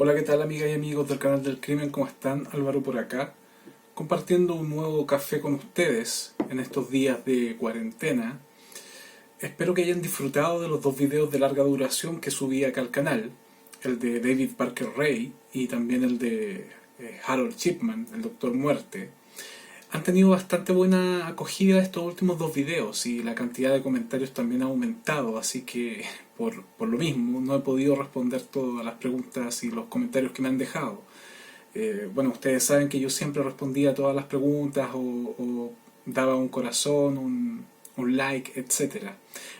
Hola, ¿qué tal amigas y amigos del canal del crimen? ¿Cómo están? Álvaro por acá, compartiendo un nuevo café con ustedes en estos días de cuarentena. Espero que hayan disfrutado de los dos videos de larga duración que subí acá al canal, el de David Parker Ray y también el de Harold Shipman, el Doctor Muerte. Han tenido bastante buena acogida estos últimos dos videos y la cantidad de comentarios también ha aumentado, así que por lo mismo no he podido responder todas las preguntas y los comentarios que me han dejado. Bueno, ustedes saben que yo siempre respondía a todas las preguntas o daba un corazón, un like, etcétera.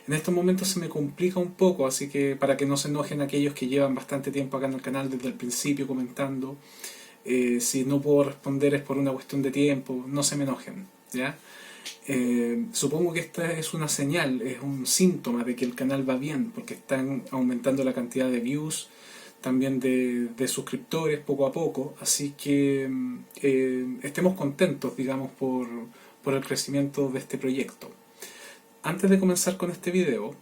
En estos momentos se me complica un poco, así que para que no se enojen aquellos que llevan bastante tiempo acá en el canal desde el principio comentando, si no puedo responder es por una cuestión de tiempo, no se me enojen, ¿ya? Supongo que esta es una señal, es un síntoma de que el canal va bien, porque están aumentando la cantidad de views, también de suscriptores poco a poco, así que estemos contentos, digamos, por el crecimiento de este proyecto. Antes de comenzar con este video,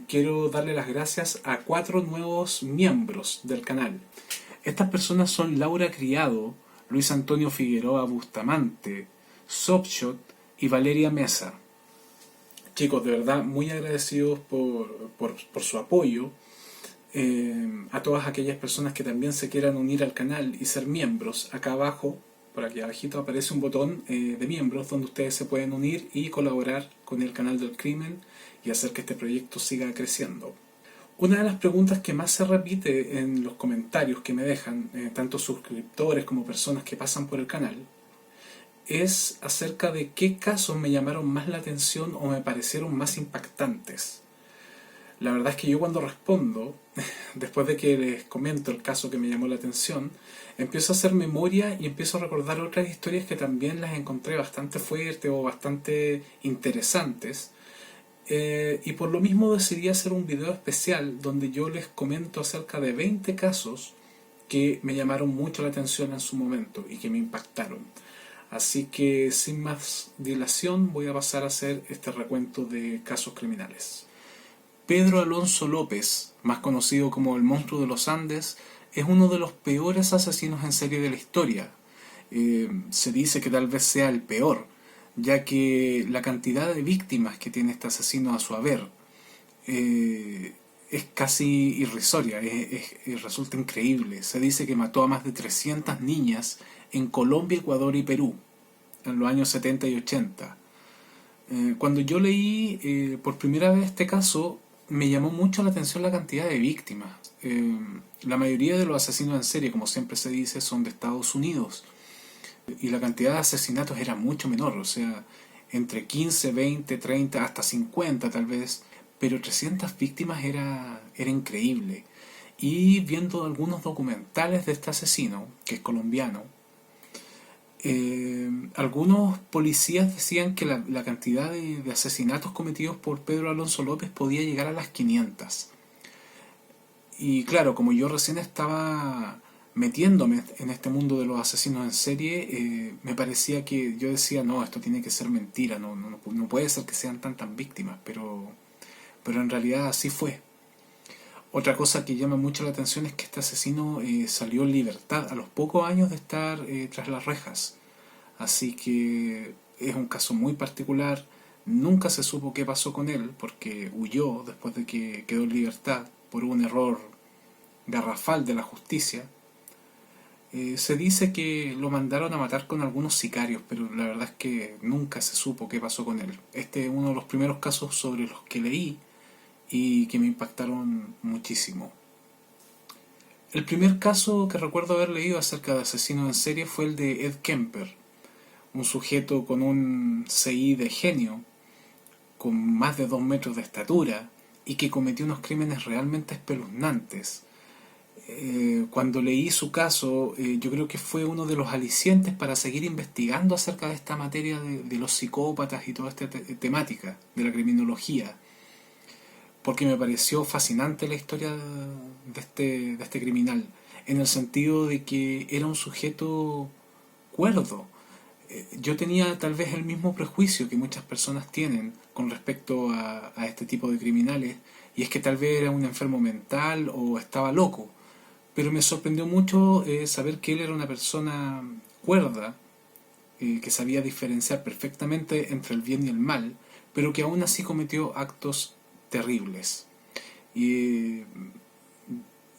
quiero darle las gracias a 4 nuevos miembros del canal. Estas personas son Laura Criado, Luis Antonio Figueroa Bustamante, Sopshot y Valeria Mesa. Chicos, de verdad muy agradecidos por su apoyo. A todas aquellas personas que también se quieran unir al canal y ser miembros, acá abajo, por aquí abajito aparece un botón de miembros donde ustedes se pueden unir y colaborar con el canal del crimen y hacer que este proyecto siga creciendo. Una de las preguntas que más se repite en los comentarios que me dejan, tanto suscriptores como personas que pasan por el canal, es acerca de qué casos me llamaron más la atención o me parecieron más impactantes. La verdad es que yo cuando respondo, después de que les comento el caso que me llamó la atención, empiezo a hacer memoria y empiezo a recordar otras historias que también las encontré bastante fuertes o bastante interesantes. Y por lo mismo decidí hacer un video especial donde yo les comento acerca de 20 casos que me llamaron mucho la atención en su momento y que me impactaron. Así que sin más dilación voy a pasar a hacer este recuento de casos criminales. Pedro Alonso López, más conocido como el Monstruo de los Andes, es uno de los peores asesinos en serie de la historia. Se dice que tal vez sea el peor, ya que la cantidad de víctimas que tiene este asesino a su haber es casi irrisoria, resulta increíble. Se dice que mató a más de 300 niñas en Colombia, Ecuador y Perú en los años 70 y 80. Cuando yo leí por primera vez este caso, me llamó mucho la atención la cantidad de víctimas. La mayoría de los asesinos en serie, como siempre se dice, son de Estados Unidos. Y la cantidad de asesinatos era mucho menor, o sea, entre 15, 20, 30, hasta 50 tal vez, pero 300 víctimas era increíble. Y viendo algunos documentales de este asesino, que es colombiano, algunos policías decían que la cantidad de asesinatos cometidos por Pedro Alonso López podía llegar a las 500. Y claro, como yo recién estaba metiéndome en este mundo de los asesinos en serie, me parecía que yo decía, no, esto tiene que ser mentira, no puede ser que sean tantas víctimas, pero en realidad así fue. Otra cosa que llama mucho la atención es que este asesino salió en libertad a los pocos años de estar tras las rejas. Así que es un caso muy particular. Nunca se supo qué pasó con él porque huyó después de que quedó en libertad por un error garrafal de la justicia. Se dice que lo mandaron a matar con algunos sicarios, pero la verdad es que nunca se supo qué pasó con él. Este es uno de los primeros casos sobre los que leí y que me impactaron muchísimo. El primer caso que recuerdo haber leído acerca de asesinos en serie fue el de Ed Kemper, un sujeto con un CI de genio, con más de 2 metros de estatura y que cometió unos crímenes realmente espeluznantes. Cuando leí su caso, yo creo que fue uno de los alicientes para seguir investigando acerca de esta materia de los psicópatas y toda esta temática de la criminología, porque me pareció fascinante la historia de este criminal, en el sentido de que era un sujeto cuerdo. Yo tenía tal vez el mismo prejuicio que muchas personas tienen con respecto a este tipo de criminales, y es que tal vez era un enfermo mental o estaba loco, pero me sorprendió mucho saber que él era una persona cuerda, que sabía diferenciar perfectamente entre el bien y el mal, pero que aún así cometió actos terribles. Y,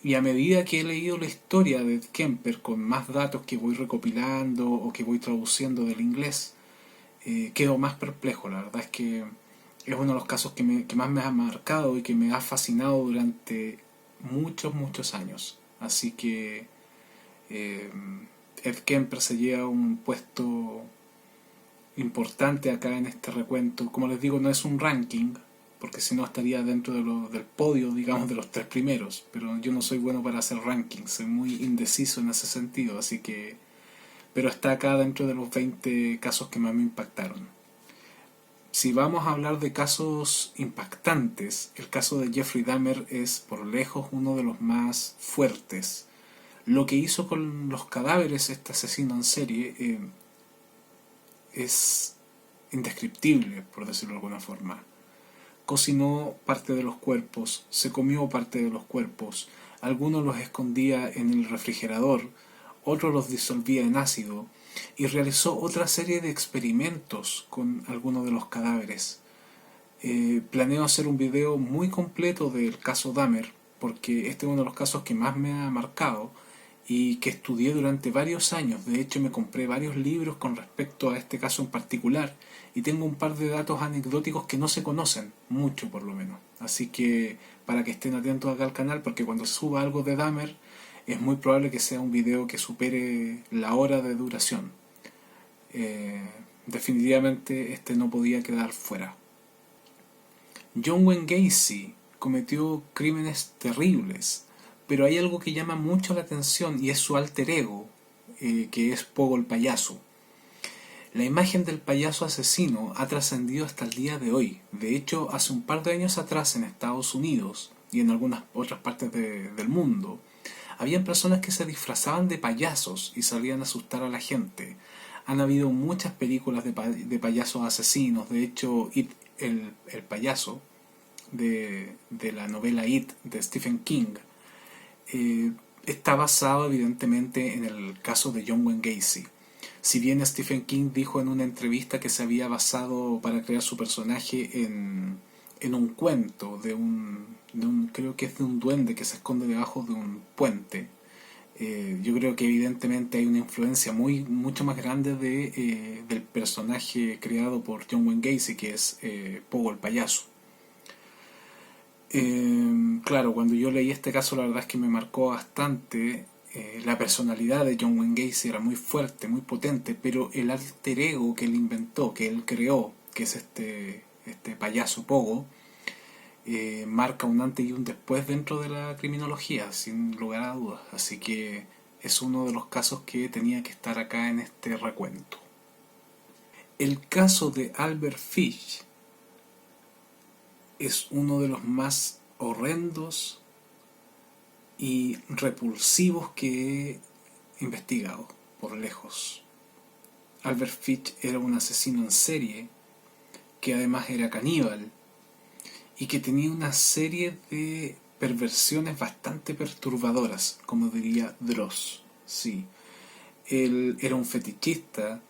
y a medida que he leído la historia de Kemper con más datos que voy recopilando o que voy traduciendo del inglés, quedo más perplejo. La verdad es que es uno de los casos que más me ha marcado y que me ha fascinado durante muchos años. Así que eh, Ed Kemper se lleva un puesto importante acá en este recuento. Como les digo, no es un ranking, porque si no estaría dentro del podio, digamos, de los 3 primeros. Pero yo no soy bueno para hacer rankings, soy muy indeciso en ese sentido, así que... Pero está acá dentro de los 20 casos que más me impactaron. Si vamos a hablar de casos impactantes, el caso de Jeffrey Dahmer es por lejos uno de los más fuertes. Lo que hizo con los cadáveres este asesino en serie es indescriptible, por decirlo de alguna forma. Cocinó parte de los cuerpos, se comió parte de los cuerpos, algunos los escondía en el refrigerador, otros los disolvía en ácido y realizó otra serie de experimentos con algunos de los cadáveres. Planeo hacer un video muy completo del caso Dahmer, porque este es uno de los casos que más me ha marcado y que estudié durante varios años. De hecho, me compré varios libros con respecto a este caso en particular y tengo un par de datos anecdóticos que no se conocen, mucho por lo menos. Así que para que estén atentos acá al canal, porque cuando suba algo de Dahmer es muy probable que sea un video que supere la hora de duración. Definitivamente este no podía quedar fuera. John Wayne Gacy cometió crímenes terribles, pero hay algo que llama mucho la atención y es su alter ego, que es Pogo el payaso. La imagen del payaso asesino ha trascendido hasta el día de hoy. De hecho, hace un par de años atrás en Estados Unidos y en algunas otras partes del mundo, habían personas que se disfrazaban de payasos y salían a asustar a la gente. Han habido muchas películas de payasos asesinos. De hecho, el payaso de la novela It de Stephen King está basado evidentemente en el caso de John Wayne Gacy. Si bien Stephen King dijo en una entrevista que se había basado para crear su personaje en un cuento creo que es de un duende que se esconde debajo de un puente, yo creo que evidentemente hay una influencia mucho más grande del personaje creado por John Wayne Gacy, que es Pogo el payaso. Claro, cuando yo leí este caso la verdad es que me marcó bastante. La personalidad de John Wayne Gacy era muy fuerte, muy potente, pero el alter ego que él inventó, que él creó, que es este payaso Pogo, marca un antes y un después dentro de la criminología, sin lugar a dudas. Así que es uno de los casos que tenía que estar acá en este recuento. El caso de Albert Fish es uno de los más horrendos y repulsivos que he investigado, por lejos. Albert Fish era un asesino en serie, que además era caníbal, y que tenía una serie de perversiones bastante perturbadoras, como diría Dross. Sí, él era un fetichista,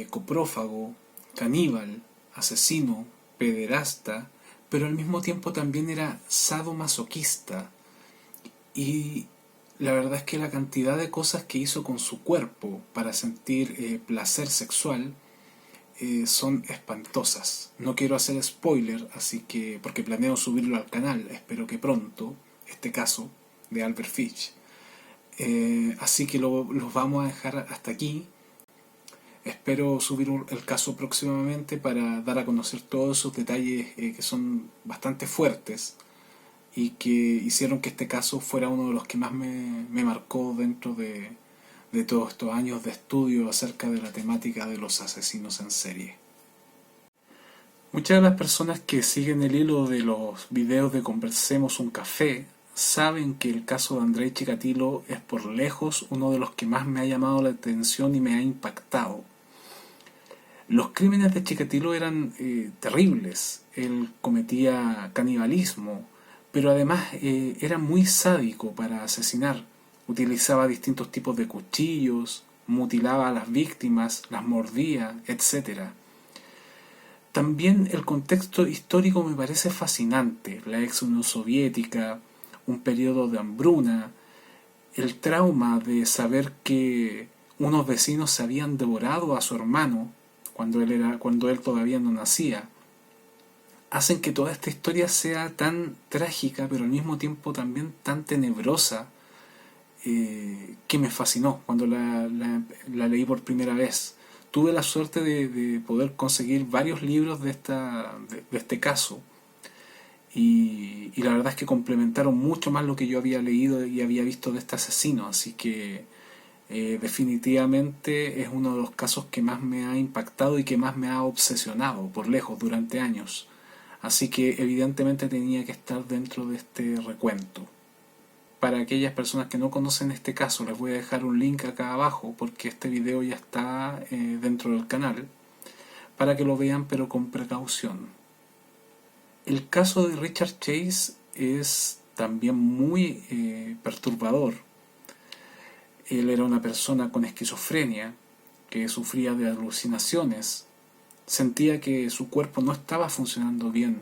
coprófago, caníbal, asesino, pederasta, pero al mismo tiempo también era sadomasoquista. Y la verdad es que la cantidad de cosas que hizo con su cuerpo para sentir placer sexual son espantosas. No quiero hacer spoiler, así que porque planeo subirlo al canal, espero que pronto, este caso de Albert Fish. Así que los vamos a dejar hasta aquí. Espero subir el caso próximamente para dar a conocer todos esos detalles que son bastante fuertes y que hicieron que este caso fuera uno de los que más me marcó dentro de todos estos años de estudio acerca de la temática de los asesinos en serie. Muchas de las personas que siguen el hilo de los videos de Conversemos un Café saben que el caso de Andrei Chikatilo es por lejos uno de los que más me ha llamado la atención y me ha impactado. Los crímenes de Chikatilo eran terribles. Él cometía canibalismo, pero además era muy sádico para asesinar. Utilizaba distintos tipos de cuchillos, mutilaba a las víctimas, las mordía, etc. También el contexto histórico me parece fascinante, la ex Unión Soviética, un periodo de hambruna, el trauma de saber que unos vecinos se habían devorado a su hermano cuando él todavía no nacía, hacen que toda esta historia sea tan trágica, pero al mismo tiempo también tan tenebrosa, que me fascinó cuando la leí por primera vez. Tuve la suerte de poder conseguir varios libros de este caso, y la verdad es que complementaron mucho más lo que yo había leído y había visto de este asesino, así que definitivamente es uno de los casos que más me ha impactado y que más me ha obsesionado por lejos durante años. Así que evidentemente tenía que estar dentro de este recuento. Para aquellas personas que no conocen este caso, les voy a dejar un link acá abajo porque este video ya está dentro del canal, para que lo vean pero con precaución. El caso de Richard Chase es también muy perturbador. Él era una persona con esquizofrenia que sufría de alucinaciones. Sentía que su cuerpo no estaba funcionando bien,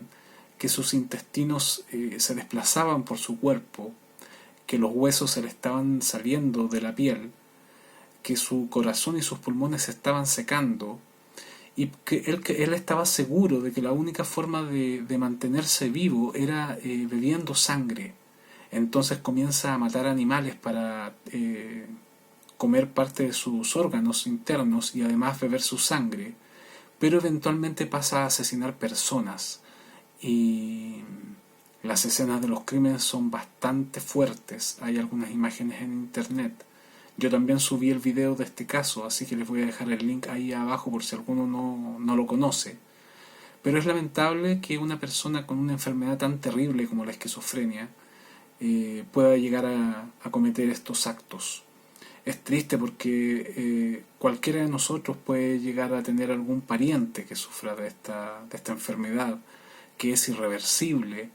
que sus intestinos se desplazaban por su cuerpo, que los huesos se le estaban saliendo de la piel, que su corazón y sus pulmones se estaban secando, y que él estaba seguro de que la única forma de mantenerse vivo era bebiendo sangre. Entonces comienza a matar animales para comer parte de sus órganos internos y además beber su sangre, pero eventualmente pasa a asesinar personas, y las escenas de los crímenes son bastante fuertes. Hay algunas imágenes en internet. Yo también subí el video de este caso, así que les voy a dejar el link ahí abajo por si alguno no lo conoce. Pero es lamentable que una persona con una enfermedad tan terrible como la esquizofrenia pueda llegar a cometer estos actos. Es triste porque cualquiera de nosotros puede llegar a tener algún pariente que sufra de esta enfermedad, que es irreversible,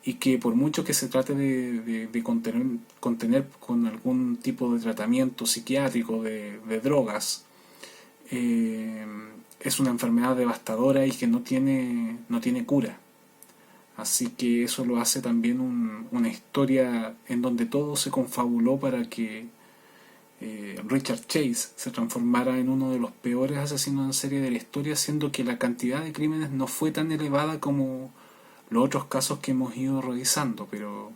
y que por mucho que se trate de contener con algún tipo de tratamiento psiquiátrico, de drogas, es una enfermedad devastadora y que no tiene cura. Así que eso lo hace también una historia en donde todo se confabuló para que Richard Chase se transformara en uno de los peores asesinos en serie de la historia, siendo que la cantidad de crímenes no fue tan elevada como los otros casos que hemos ido revisando, pero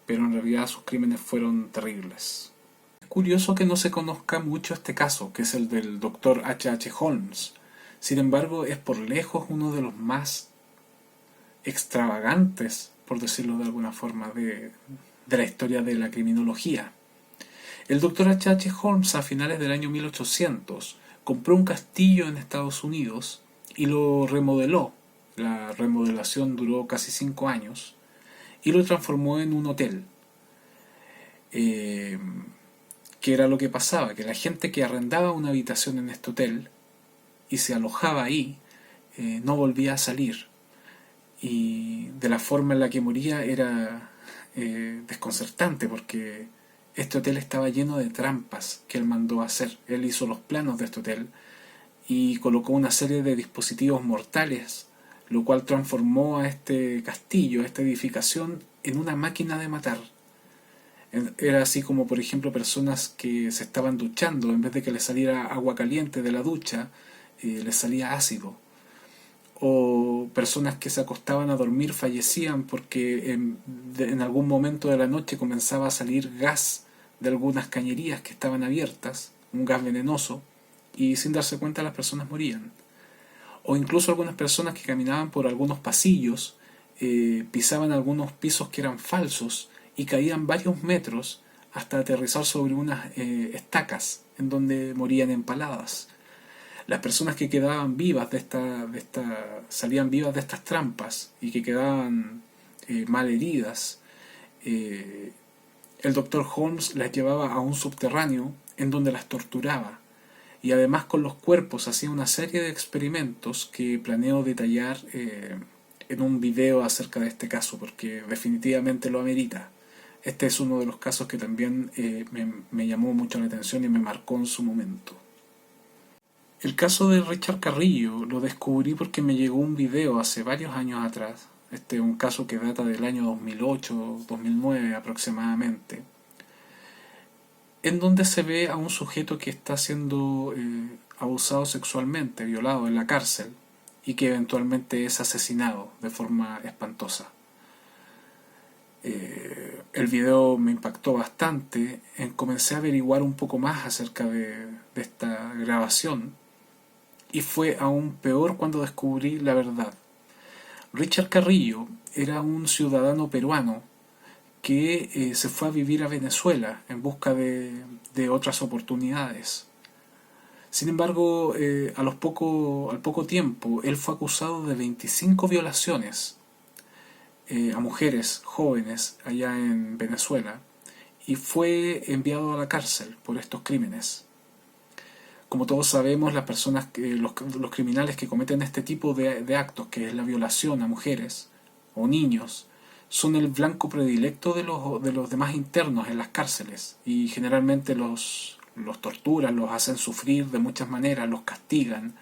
en realidad sus crímenes fueron terribles. Es curioso que no se conozca mucho este caso, que es el del Dr. H.H. Holmes. Sin embargo, es por lejos uno de los más extravagantes, por decirlo de alguna forma, de la historia de la criminología. El Dr. H.H. Holmes, a finales del año 1800, compró un castillo en Estados Unidos y lo remodeló. La remodelación duró casi 5 años y lo transformó en un hotel. ¿Qué era lo que pasaba? Que la gente que arrendaba una habitación en este hotel y se alojaba ahí no volvía a salir. Y de la forma en la que moría era desconcertante, porque este hotel estaba lleno de trampas que él mandó a hacer. Él hizo los planos de este hotel y colocó una serie de dispositivos mortales, lo cual transformó a este castillo, a esta edificación, en una máquina de matar. Era así como, por ejemplo, personas que se estaban duchando, en vez de que les saliera agua caliente de la ducha, les salía ácido. O personas que se acostaban a dormir fallecían porque en algún momento de la noche comenzaba a salir gas de algunas cañerías que estaban abiertas, un gas venenoso, y sin darse cuenta las personas morían. O incluso algunas personas que caminaban por algunos pasillos, pisaban algunos pisos que eran falsos y caían varios metros hasta aterrizar sobre unas estacas en donde morían empaladas. Las personas que quedaban vivas salían vivas de estas trampas y que quedaban mal heridas, el Dr. Holmes las llevaba a un subterráneo en donde las torturaba, y además con los cuerpos hacía una serie de experimentos que planeo detallar en un video acerca de este caso, porque definitivamente lo amerita. Este es uno de los casos que también me llamó mucho la atención y me marcó en su momento. El caso de Richard Carrillo lo descubrí porque me llegó un video hace varios años atrás. Este es un caso que data del año 2008-2009 aproximadamente, en donde se ve a un sujeto que está siendo abusado sexualmente, violado en la cárcel, y que eventualmente es asesinado de forma espantosa. El video me impactó bastante. Comencé a averiguar un poco más acerca de esta grabación, y fue aún peor cuando descubrí la verdad. Richard Carrillo era un ciudadano peruano que se fue a vivir a Venezuela en busca de otras oportunidades. Sin embargo, al poco tiempo, él fue acusado de 25 violaciones a mujeres jóvenes allá en Venezuela, y fue enviado a la cárcel por estos crímenes. Como todos sabemos, los criminales que cometen este tipo de actos, que es la violación a mujeres o niños, son el blanco predilecto de los demás internos en las cárceles, y generalmente los torturan, los hacen sufrir de muchas maneras, los castigan,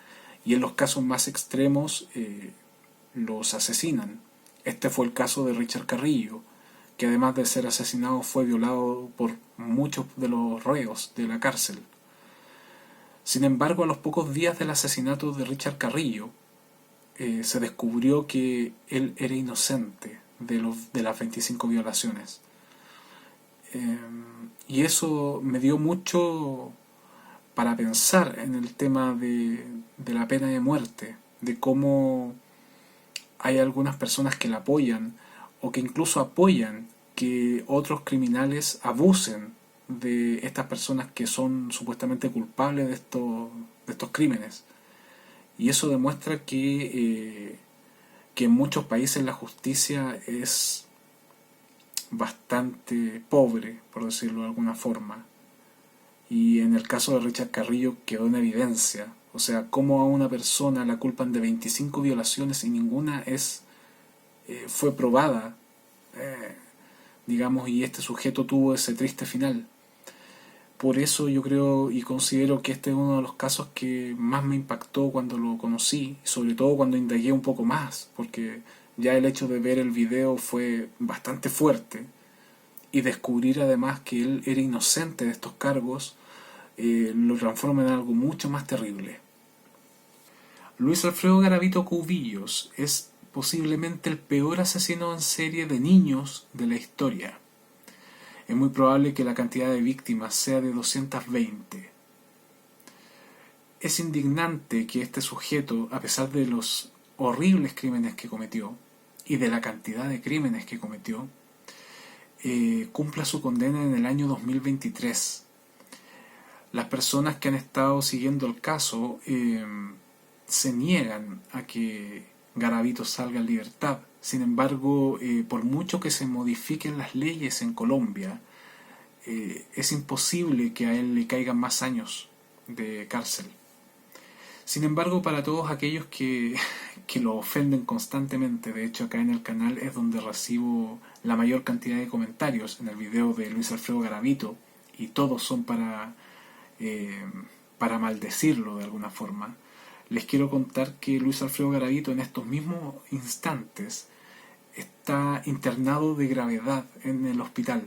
y en los casos más extremos los asesinan. Este fue el caso de Richard Carrillo, que además de ser asesinado fue violado por muchos de los reos de la cárcel. Sin embargo, a los pocos días del asesinato de Richard Carrillo, se descubrió que él era inocente de las 25 violaciones. Y eso me dio mucho para pensar en el tema de la pena de muerte, de cómo hay algunas personas que la apoyan, o que incluso apoyan que otros criminales abusen de estas personas que son supuestamente culpables de estos crímenes. Y eso demuestra que en muchos países la justicia es bastante pobre, por decirlo de alguna forma. Y en el caso de Richard Carrillo quedó en evidencia. O sea, cómo a una persona la culpan de 25 violaciones y ninguna fue probada, digamos, y este sujeto tuvo ese triste final. Por eso yo creo y considero que este es uno de los casos que más me impactó cuando lo conocí, sobre todo cuando indagué un poco más, porque ya el hecho de ver el video fue bastante fuerte, y descubrir además que él era inocente de estos cargos lo transforma en algo mucho más terrible. Luis Alfredo Garavito Cubillos es posiblemente el peor asesino en serie de niños de la historia. Es muy probable que la cantidad de víctimas sea de 220. Es indignante que este sujeto, a pesar de los horribles crímenes que cometió y de la cantidad de crímenes que cometió, cumpla su condena en el año 2023. Las personas que han estado siguiendo el caso se niegan a que Garavito salga en libertad. Sin embargo, por mucho que se modifiquen las leyes en Colombia, es imposible que a él le caigan más años de cárcel. Sin embargo, para todos aquellos que lo ofenden constantemente, de hecho acá en el canal es donde recibo la mayor cantidad de comentarios en el video de Luis Alfredo Garavito, y todos son para maldecirlo de alguna forma, les quiero contar que Luis Alfredo Garavito en estos mismos instantes está internado de gravedad en el hospital,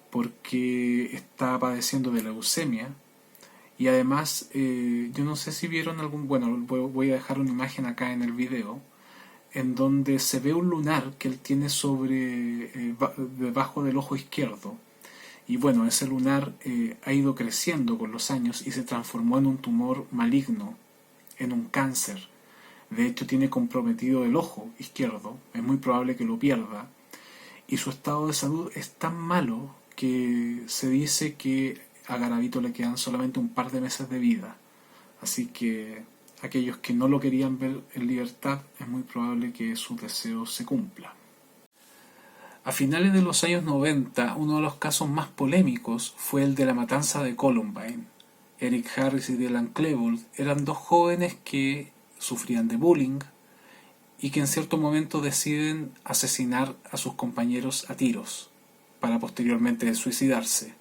porque está padeciendo de leucemia. Y además, yo no sé si vieron voy a dejar una imagen acá en el video, en donde se ve un lunar que él tiene debajo del ojo izquierdo. Y bueno, ese lunar ha ido creciendo con los años y se transformó en un tumor maligno, en un cáncer. De hecho, tiene comprometido el ojo izquierdo, es muy probable que lo pierda. Y su estado de salud es tan malo que se dice que a Garavito le quedan solamente un par de meses de vida. Así que aquellos que no lo querían ver en libertad, es muy probable que su deseo se cumpla. A finales de los años 90, uno de los casos más polémicos fue el de la matanza de Columbine. Eric Harris y Dylan Klebold eran dos jóvenes que sufrían de bullying y que en cierto momento deciden asesinar a sus compañeros a tiros para posteriormente suicidarse.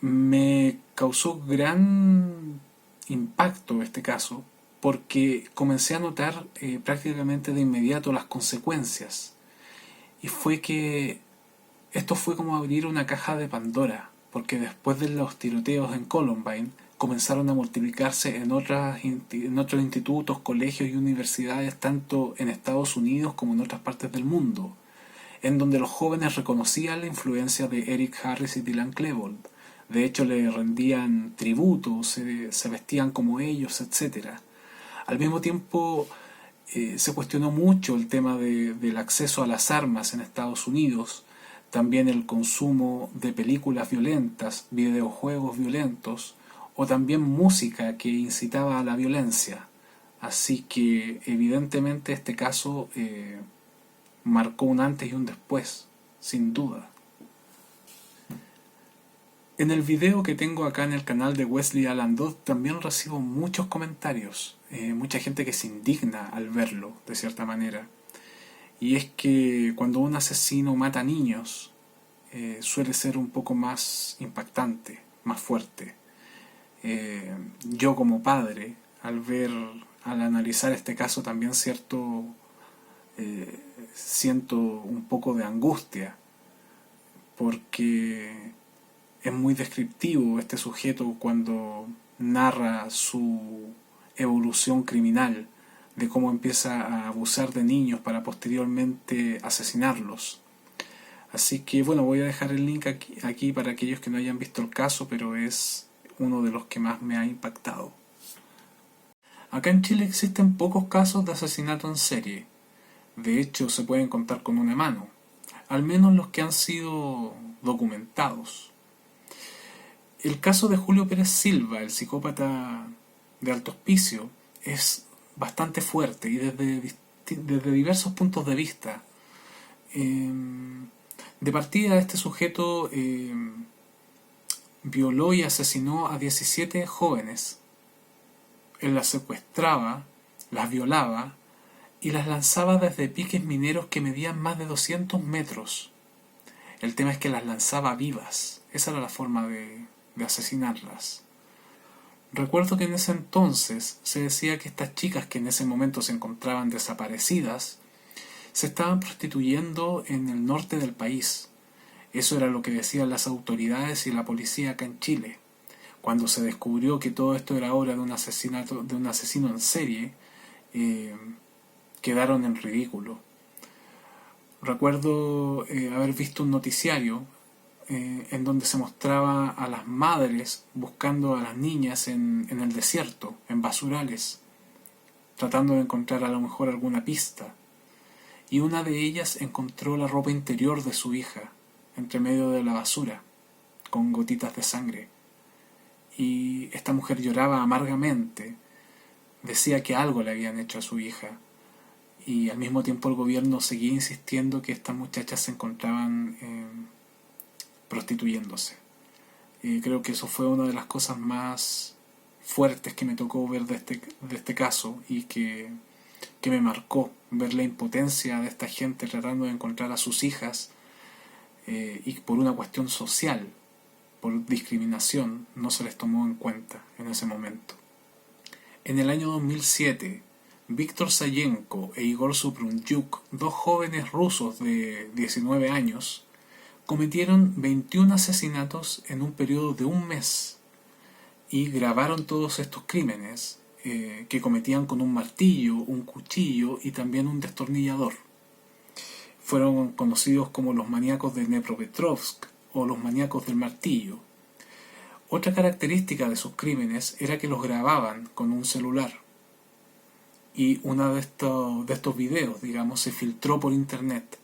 Me causó gran impacto este caso porque comencé a notar prácticamente de inmediato las consecuencias, y fue que esto fue como abrir una caja de Pandora, porque después de los tiroteos en Columbine comenzaron a multiplicarse en otros institutos, colegios y universidades, tanto en Estados Unidos como en otras partes del mundo, en donde los jóvenes reconocían la influencia de Eric Harris y Dylan Klebold. De hecho, le rendían tributo, se vestían como ellos, etc. Al mismo tiempo, se cuestionó mucho el tema del acceso a las armas en Estados Unidos, también el consumo de películas violentas, videojuegos violentos, o también música que incitaba a la violencia. Así que evidentemente este caso marcó un antes y un después, sin duda. En el video que tengo acá en el canal de Wesley Alan Dodd también recibo muchos comentarios, mucha gente que se indigna al verlo, de cierta manera. Y es que cuando un asesino mata niños, suele ser un poco más impactante, más fuerte. Yo como padre, al analizar este caso también siento un poco de angustia, porque es muy descriptivo este sujeto cuando narra su evolución criminal, de cómo empieza a abusar de niños para posteriormente asesinarlos. Así que bueno, voy a dejar el link aquí para aquellos que no hayan visto el caso, pero es uno de los que más me ha impactado. Acá en Chile existen pocos casos de asesinato en serie. De hecho, se pueden contar con una mano, al menos los que han sido documentados. El caso de Julio Pérez Silva, el psicópata de Alto Hospicio, es bastante fuerte y desde diversos puntos de vista. De partida, este sujeto violó y asesinó a 17 jóvenes. Él las secuestraba, las violaba y las lanzaba desde piques mineros que medían más de 200 metros. El tema es que las lanzaba vivas. Esa era la forma de asesinarlas. Recuerdo que en ese entonces se decía que estas chicas, que en ese momento se encontraban desaparecidas, se estaban prostituyendo en el norte del país. Eso era lo que decían las autoridades y la policía acá en Chile. Cuando se descubrió que todo esto era obra de un asesino en serie, quedaron en ridículo. Recuerdo haber visto un noticiario en donde se mostraba a las madres buscando a las niñas en el desierto, en basurales, tratando de encontrar a lo mejor alguna pista. Y una de ellas encontró la ropa interior de su hija, entre medio de la basura, con gotitas de sangre. Y esta mujer lloraba amargamente, decía que algo le habían hecho a su hija, y al mismo tiempo el gobierno seguía insistiendo que estas muchachas se encontraban prostituyéndose. Creo que eso fue una de las cosas más fuertes que me tocó ver de este caso, y que me marcó ver la impotencia de esta gente tratando de encontrar a sus hijas, y por una cuestión social, por discriminación, no se les tomó en cuenta en ese momento. En el año 2007, Víctor Sayenko e Igor Suprunchuk, dos jóvenes rusos de 19 años, cometieron 21 asesinatos en un periodo de un mes y grabaron todos estos crímenes que cometían con un martillo, un cuchillo y también un destornillador. Fueron conocidos como los maníacos de Dnepropetrovsk o los maníacos del martillo. Otra característica de sus crímenes era que los grababan con un celular. Y uno de estos videos, digamos, se filtró por internet.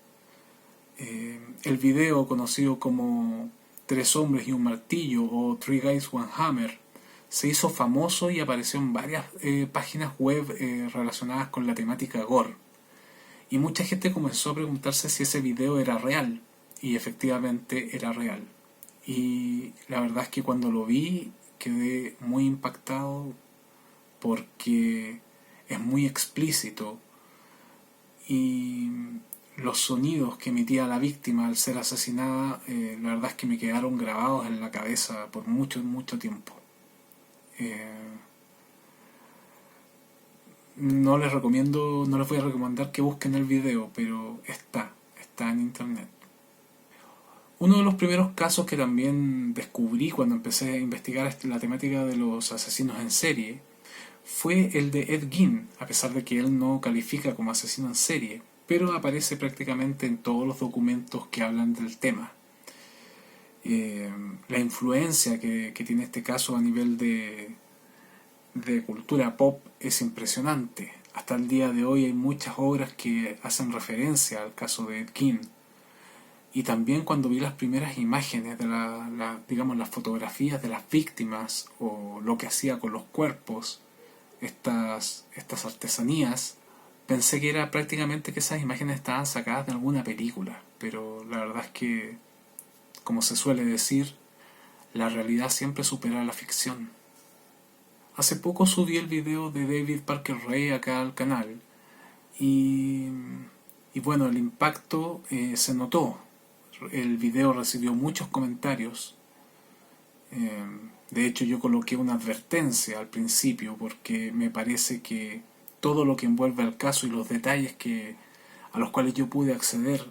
El video, conocido como Tres hombres y un martillo o Three Guys One Hammer, se hizo famoso y apareció en varias páginas web relacionadas con la temática gore. Y mucha gente comenzó a preguntarse si ese video era real, y efectivamente era real. Y la verdad es que cuando lo vi quedé muy impactado, porque es muy explícito y los sonidos que emitía la víctima al ser asesinada, la verdad es que me quedaron grabados en la cabeza por mucho, mucho tiempo. No les recomiendo, no les voy a recomendar que busquen el video, pero está en internet. Uno de los primeros casos que también descubrí cuando empecé a investigar la temática de los asesinos en serie fue el de Ed Gein, a pesar de que él no califica como asesino en serie, pero aparece prácticamente en todos los documentos que hablan del tema. La influencia que tiene este caso a nivel de cultura pop es impresionante. Hasta el día de hoy hay muchas obras que hacen referencia al caso de Ed Gein. Y también cuando vi las primeras imágenes de digamos, las fotografías de las víctimas o lo que hacía con los cuerpos, estas artesanías, pensé que era prácticamente que esas imágenes estaban sacadas de alguna película, pero la verdad es que, como se suele decir, la realidad siempre supera la ficción. Hace poco subí el video de David Parker Ray acá al canal y bueno, el impacto se notó. El video recibió muchos comentarios. De hecho, yo coloqué una advertencia al principio porque me parece que todo lo que envuelve al caso y los detalles a los cuales yo pude acceder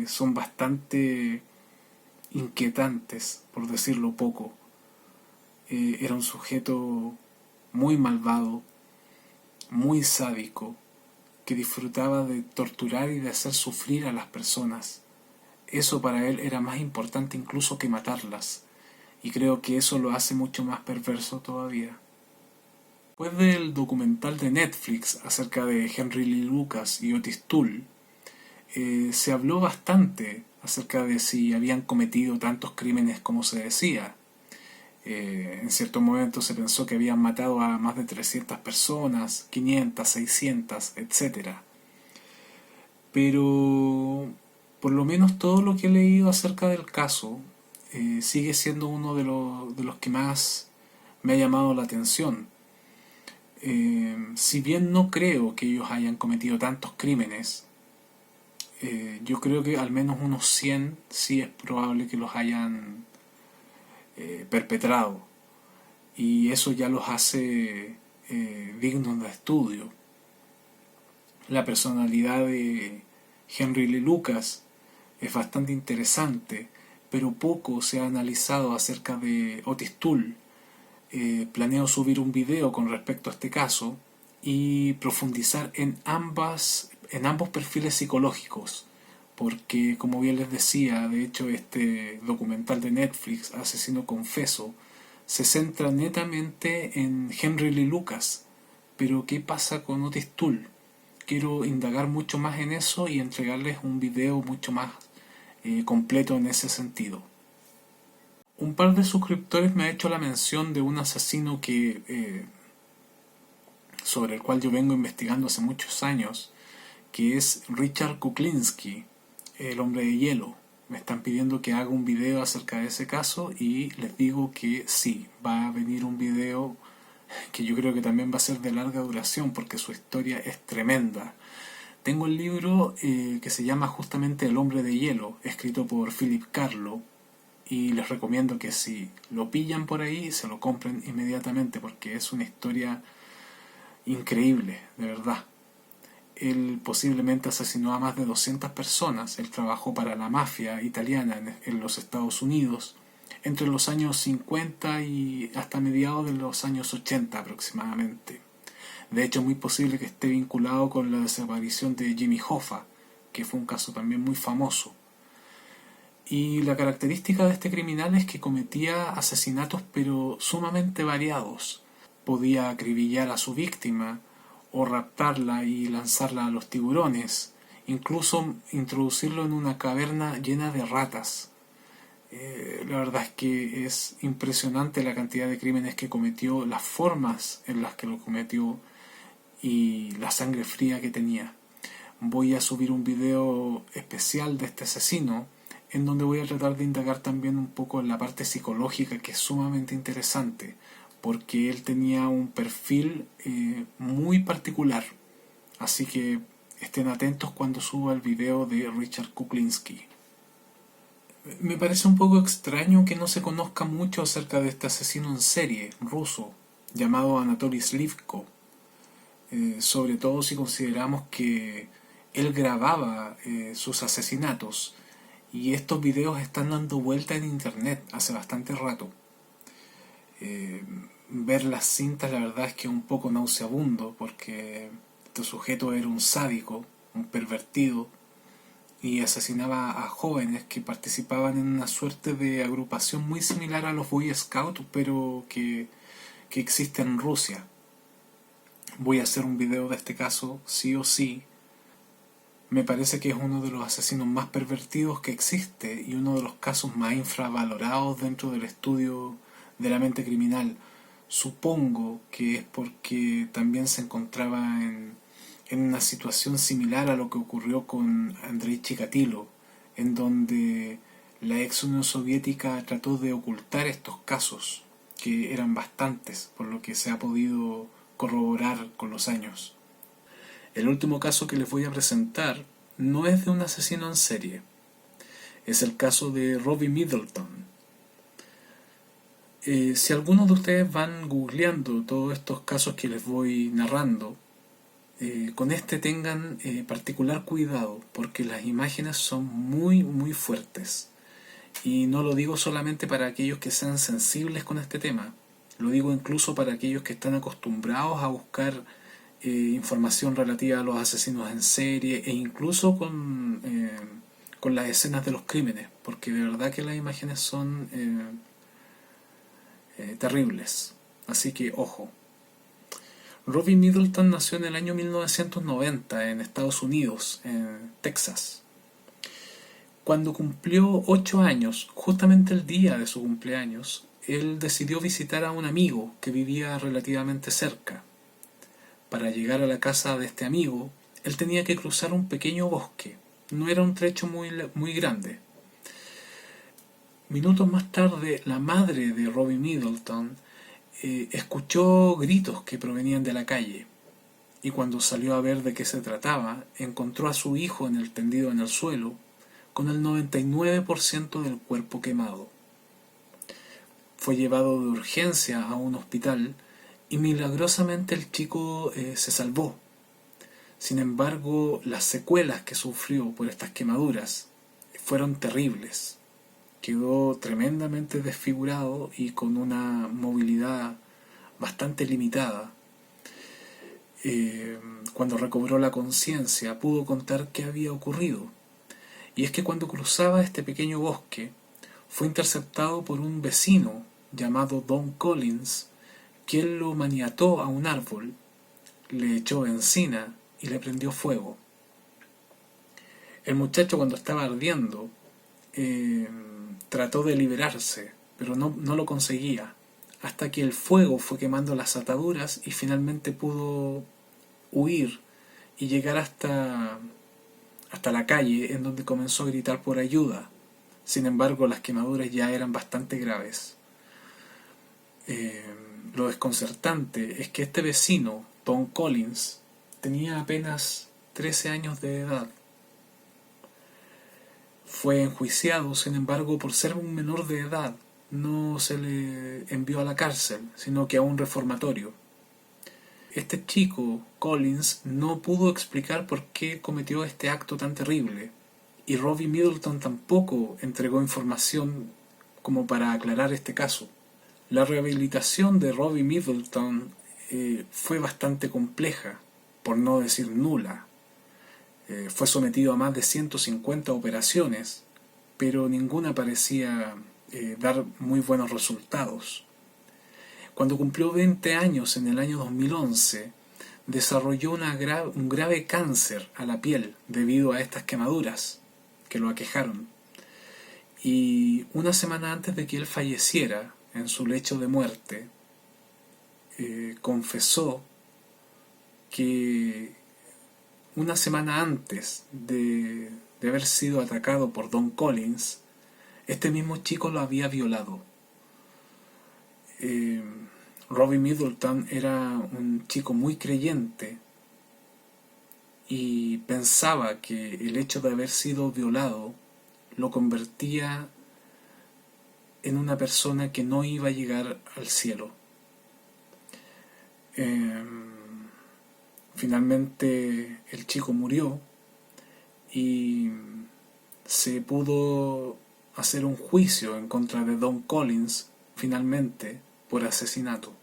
son bastante inquietantes, por decirlo poco. Era un sujeto muy malvado, muy sádico, que disfrutaba de torturar y de hacer sufrir a las personas. Eso para él era más importante incluso que matarlas, y creo que eso lo hace mucho más perverso todavía. Después del documental de Netflix acerca de Henry Lee Lucas y Otis Toole, se habló bastante acerca de si habían cometido tantos crímenes como se decía. En cierto momento se pensó que habían matado a más de 300 personas, 500, 600, etc. Pero por lo menos todo lo que he leído acerca del caso sigue siendo uno de los que más me ha llamado la atención. Si bien no creo que ellos hayan cometido tantos crímenes, yo creo que al menos unos 100 sí es probable que los hayan perpetrado, y eso ya los hace dignos de estudio. La personalidad de Henry Lee Lucas es bastante interesante, pero poco se ha analizado acerca de Otis Toole. Planeo subir un video con respecto a este caso y profundizar en ambos perfiles psicológicos, porque como bien les decía, de hecho este documental de Netflix, Asesino Confeso, se centra netamente en Henry Lee Lucas, pero ¿qué pasa con Otis Toole? Quiero indagar mucho más en eso y entregarles un video mucho más completo en ese sentido. Un par de suscriptores me ha hecho la mención de un asesino sobre el cual yo vengo investigando hace muchos años, que es Richard Kuklinski, el hombre de hielo. Me están pidiendo que haga un video acerca de ese caso y les digo que sí, va a venir un video que yo creo que también va a ser de larga duración porque su historia es tremenda. Tengo el libro que se llama justamente El hombre de hielo, escrito por Philip Carlo, y les recomiendo que si lo pillan por ahí se lo compren inmediatamente porque es una historia increíble, de verdad. Él posiblemente asesinó a más de 200 personas. Él trabajó para la mafia italiana en los Estados Unidos entre los años 50 y hasta mediados de los años 80 aproximadamente. De hecho, es muy posible que esté vinculado con la desaparición de Jimmy Hoffa, que fue un caso también muy famoso. Y la característica de este criminal es que cometía asesinatos pero sumamente variados. Podía acribillar a su víctima o raptarla y lanzarla a los tiburones, incluso introducirlo en una caverna llena de ratas. La verdad es que es impresionante la cantidad de crímenes que cometió, las formas en las que lo cometió y la sangre fría que tenía. Voy a subir un video especial de este asesino en donde voy a tratar de indagar también un poco en la parte psicológica, que es sumamente interesante, porque él tenía un perfil muy particular. Así que estén atentos cuando suba el video de Richard Kuklinski. Me parece un poco extraño que no se conozca mucho acerca de este asesino en serie ruso llamado Anatoly Slivko, sobre todo si consideramos que él grababa sus asesinatos y estos videos están dando vuelta en internet hace bastante rato. Ver las cintas la verdad es que es un poco nauseabundo porque este sujeto era un sádico, un pervertido, y asesinaba a jóvenes que participaban en una suerte de agrupación muy similar a los Boy Scouts, pero que existe en Rusia. Voy a hacer un video de este caso, sí o sí. Me parece que es uno de los asesinos más pervertidos que existe y uno de los casos más infravalorados dentro del estudio de la mente criminal. Supongo que es porque también se encontraba en una situación similar a lo que ocurrió con Andrei Chikatilo, en donde la ex Unión Soviética trató de ocultar estos casos, que eran bastantes, por lo que se ha podido corroborar con los años. El último caso que les voy a presentar no es de un asesino en serie, es el caso de Robbie Middleton. Si algunos de ustedes van googleando todos estos casos que les voy narrando, con este tengan particular cuidado porque las imágenes son muy muy fuertes, y no lo digo solamente para aquellos que sean sensibles con este tema, lo digo incluso para aquellos que están acostumbrados a buscar información relativa a los asesinos en serie e incluso con las escenas de los crímenes, porque de verdad que las imágenes son terribles, así que ojo. Robbie Middleton nació en el año 1990 en Estados Unidos, en Texas. Cuando cumplió 8 años, justamente el día de su cumpleaños, él decidió visitar a un amigo que vivía relativamente cerca. Para llegar a la casa de este amigo, él tenía que cruzar un pequeño bosque. No era un trecho muy grande. Minutos más tarde, la madre de Robbie Middleton escuchó gritos que provenían de la calle, y cuando salió a ver de qué se trataba, encontró a su hijo tendido en el suelo, con el 99% del cuerpo quemado. Fue llevado de urgencia a un hospital y milagrosamente el chico se salvó. Sin embargo, las secuelas que sufrió por estas quemaduras fueron terribles. Quedó tremendamente desfigurado y con una movilidad bastante limitada. Cuando recobró la conciencia pudo contar qué había ocurrido. Y es que cuando cruzaba este pequeño bosque fue interceptado por un vecino llamado Don Collins, quien lo maniató a un árbol, le echó benzina y le prendió fuego. El muchacho, cuando estaba ardiendo, trató de liberarse, pero no lo conseguía, hasta que el fuego fue quemando las ataduras y finalmente pudo huir y llegar hasta la calle, en donde comenzó a gritar por ayuda. Sin embargo, las quemaduras ya eran bastante graves. Lo desconcertante es que este vecino, Tom Collins, tenía apenas 13 años de edad. Fue enjuiciado, sin embargo, por ser un menor de edad. No se le envió a la cárcel, sino que a un reformatorio. Este chico, Collins, no pudo explicar por qué cometió este acto tan terrible, y Robbie Middleton tampoco entregó información como para aclarar este caso. La rehabilitación de Robbie Middleton fue bastante compleja, por no decir nula. Fue sometido a más de 150 operaciones, pero ninguna parecía dar muy buenos resultados. Cuando cumplió 20 años en el año 2011, desarrolló un grave cáncer a la piel debido a estas quemaduras que lo aquejaron. Y una semana antes de que él falleciera, en su lecho de muerte, confesó que una semana antes de haber sido atacado por Don Collins, este mismo chico lo había violado. Robbie Middleton era un chico muy creyente y pensaba que el hecho de haber sido violado lo convertía en una persona que no iba a llegar al cielo. Finalmente el chico murió y se pudo hacer un juicio en contra de Don Collins finalmente por asesinato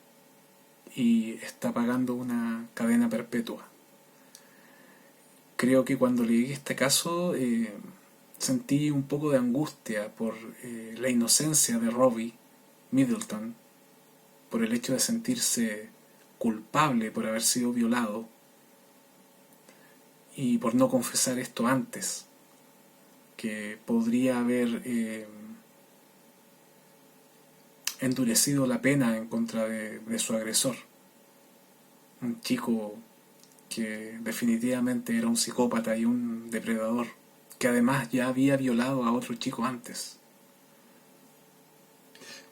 y está pagando una cadena perpetua. Creo que cuando leí este caso sentí un poco de angustia por la inocencia de Robbie Middleton, por el hecho de sentirse culpable por haber sido violado y por no confesar esto antes, que podría haber endurecido la pena en contra de su agresor. Un chico que definitivamente era un psicópata y un depredador, que además ya había violado a otro chico antes.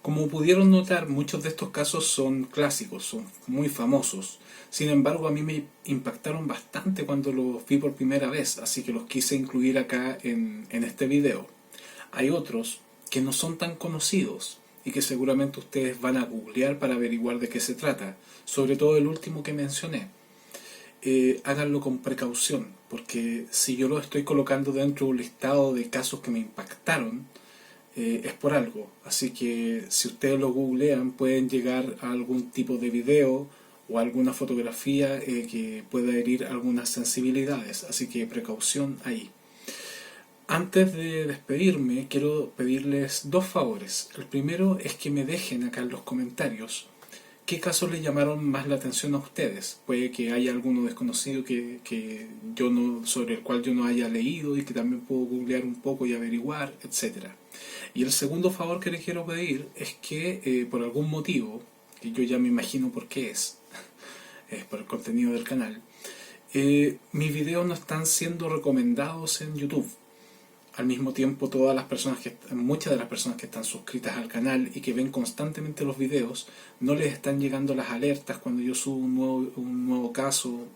Como pudieron notar, muchos de estos casos son clásicos, son muy famosos. Sin embargo, a mí me impactaron bastante cuando los vi por primera vez, así que los quise incluir acá en este video. Hay otros que no son tan conocidos y que seguramente ustedes van a googlear para averiguar de qué se trata, sobre todo el último que mencioné. Háganlo con precaución, porque si yo lo estoy colocando dentro de un listado de casos que me impactaron, es por algo. Así que si ustedes lo googlean pueden llegar a algún tipo de video o alguna fotografía que pueda herir algunas sensibilidades, así que precaución ahí. Antes de despedirme quiero pedirles dos favores. El primero es que me dejen acá en los comentarios qué casos les llamaron más la atención a ustedes. Puede que haya alguno desconocido que yo no, sobre el cual yo no haya leído y que también puedo googlear un poco y averiguar, etcétera. Y el segundo favor que les quiero pedir es que por algún motivo, que yo ya me imagino por qué es por el contenido del canal, mis videos no están siendo recomendados en YouTube. Al mismo tiempo, muchas de las personas que están suscritas al canal y que ven constantemente los videos, no les están llegando las alertas cuando yo subo un nuevo caso,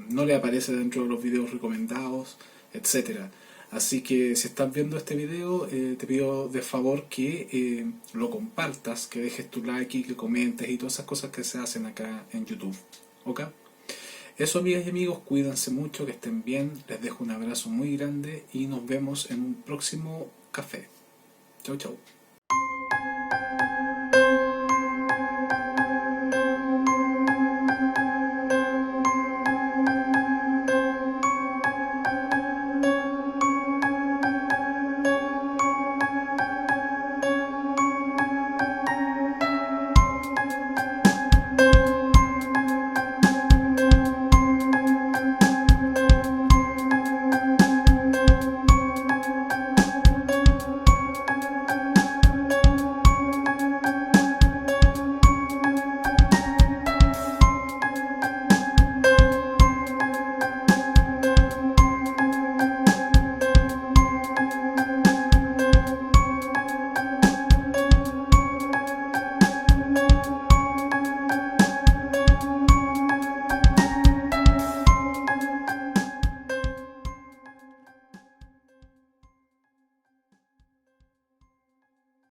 no le aparece dentro de los videos recomendados, etcétera. Así que si estás viendo este video, te pido de favor que lo compartas, que dejes tu like y que comentes y todas esas cosas que se hacen acá en YouTube. ¿Ok? Eso, amigas y amigos, cuídense mucho, que estén bien, les dejo un abrazo muy grande y nos vemos en un próximo café. Chau, chau.